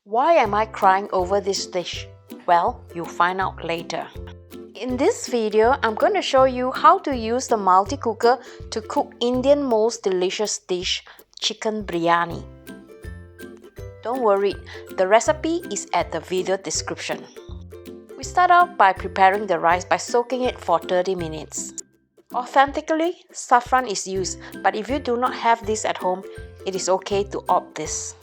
Why am I crying over this dish? Well, you'll find out later. In this video, I'm going to show you how to use the multi-cooker to cook Indian most delicious dish, chicken biryani. Don't worry, the recipe is at the video description. We start out by preparing the rice by soaking it for 30 minutes. Authentically, saffron is used, but if you do not have this at home, it is okay to opt this.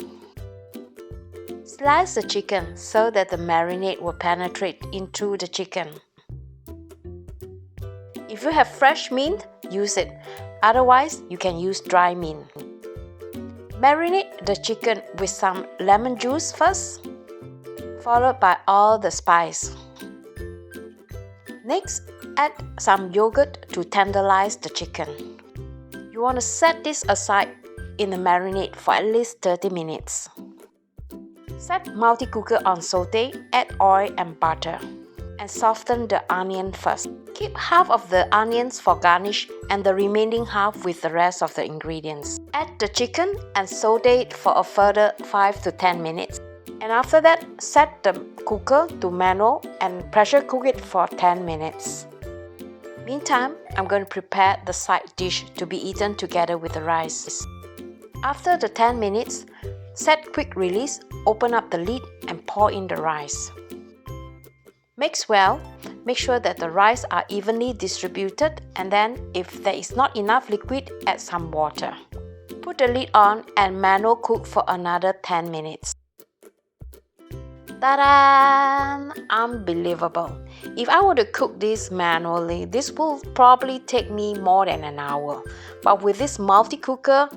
Slice the chicken so that the marinade will penetrate into the chicken. If you have fresh mint, use it. Otherwise, you can use dry mint. Marinate the chicken with some lemon juice first, followed by all the spice. Next, add some yogurt to tenderize the chicken. You want to set this aside in the marinade for at least 30 minutes. Set multi-cooker on saute, add oil and butter, and soften the onion first. Keep half of the onions for garnish and the remaining half with the rest of the ingredients. Add the chicken and saute it for a further 5 to 10 minutes. And after that, set the cooker to manual and pressure cook it for 10 minutes. Meantime, I'm going to prepare the side dish to be eaten together with the rice. After the 10 minutes, set quick release, open up the lid and pour in the rice. Mix well, make sure that the rice are evenly distributed, and then if there is not enough liquid, add some water. Put the lid on and manual cook for another 10 minutes. Ta-da! Unbelievable! If I were to cook this manually, this will probably take me more than an hour. But with this multi-cooker,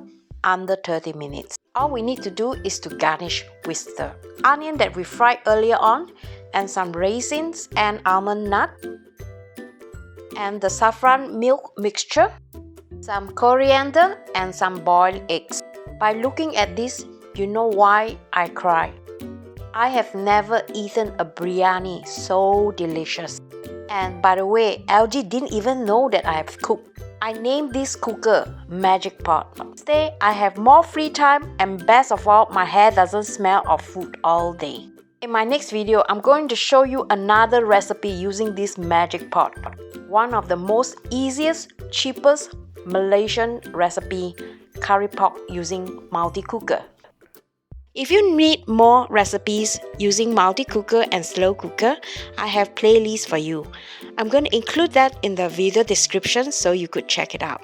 under 30 minutes. All we need to do is to garnish with the onion that we fried earlier on, and some raisins and almond nut, and the saffron milk mixture, some coriander and some boiled eggs. By looking at this, you know why I cry. I have never eaten a biryani so delicious. And by the way, LG didn't even know that I have cooked. I named this cooker Magic Pot. Today, I have more free time, and best of all, my hair doesn't smell of food all day. In my next video, I'm going to show you another recipe using this Magic Pot. One of the most easiest, cheapest Malaysian recipe, curry pork using multi-cooker. If you need more recipes using multi-cooker and slow cooker, I have playlists for you. I'm going to include that in the video description so you could check it out.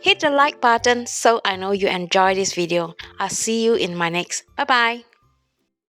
Hit the like button so I know you enjoy this video. I'll see you in my next. Bye bye.